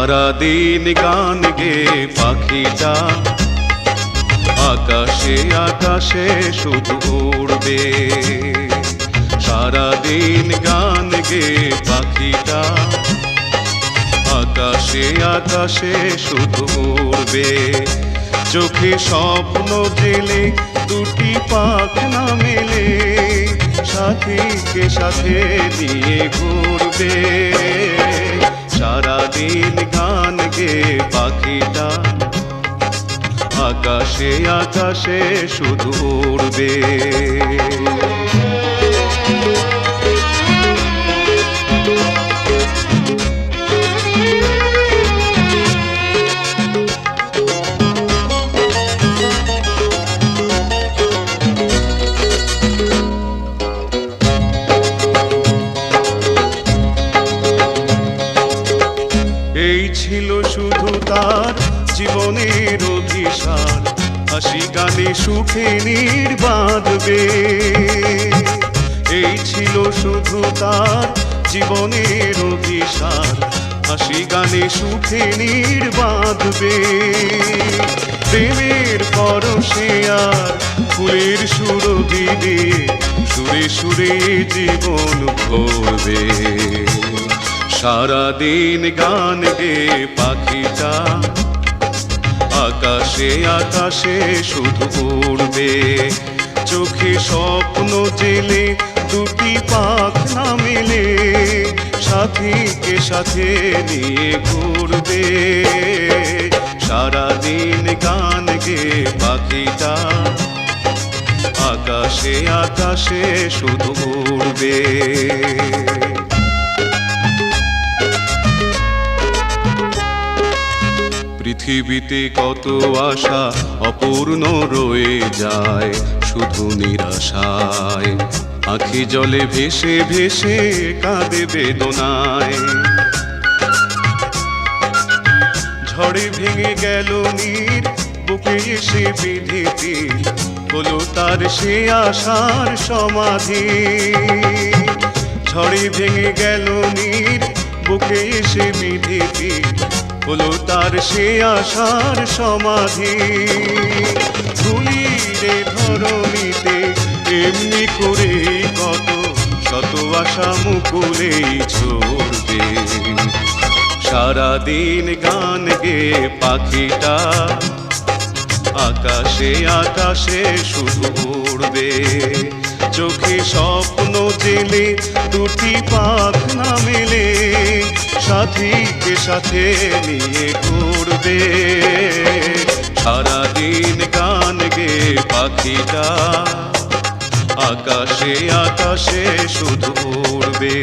সারাদিন গান গে পাখিটা আকাশে আকাশে শুধু উড়বে। সারাদিন গান গে পাখিটা আকাশে আকাশে শুধু উড়বে। চোখে স্বপ্ন জেলে দুটি পাখনা মেলে সাথীকে সাথে নিয়ে ঘুরবে। সারাদিন গান গে পাখিটা আকাশে আকাশে শুধু উড়বে। এই ছিল শুধু তার জীবনের অভিসার, হাসি গানে সুখে বাঁধবে। এই ছিল শুধু তার জীবনের অভিসার, হাসি গানে সুখে বাঁধবে। প্রেমের পরশে আর ফুলের সুরভি দিয়ে সুরে সুরে জীবন ভরবে। সারাদিন গান গে পাখিটা আকাশে আকাশে শুধু উড়বে। চোখে স্বপ্ন জেলে দুটি পাখনা মেলে সাথীকে সাথে নিয়ে ঘুরবে। সারাদিন গান গে পাখিটা আকাশে আকাশে শুধু উড়বে। পৃথিবীতে কত আশা অপূর্ণ রয়ে যায় শুধু নিরাশায়, আঁখি জলে ভেসে ভেসে কাঁদে বেদনায়। ঝড়ে ভেঙে গেল নীর বুকে এসে বিধিতি হলো তার সে আশার সমাধি। ঝড়ে ভেঙে গেল নীর বুকে এসে বিধিতি হলো তার সে আশার সমাধি। ধুলিরে ধরণীতে এমনি করে কত শত আশা মুকুলেই ঝরবে। সারাদিন গান গে পাখিটা আকাশে আকাশে শুধু উড়বে। চোখে স্বপ্ন জেলে দুটি পাখনা মেলে সাথীকে সাথে নিয়ে ঘুরবে। সারাদিন গান গে পাখিটা আকাশে আকাশে শুধু উড়বে।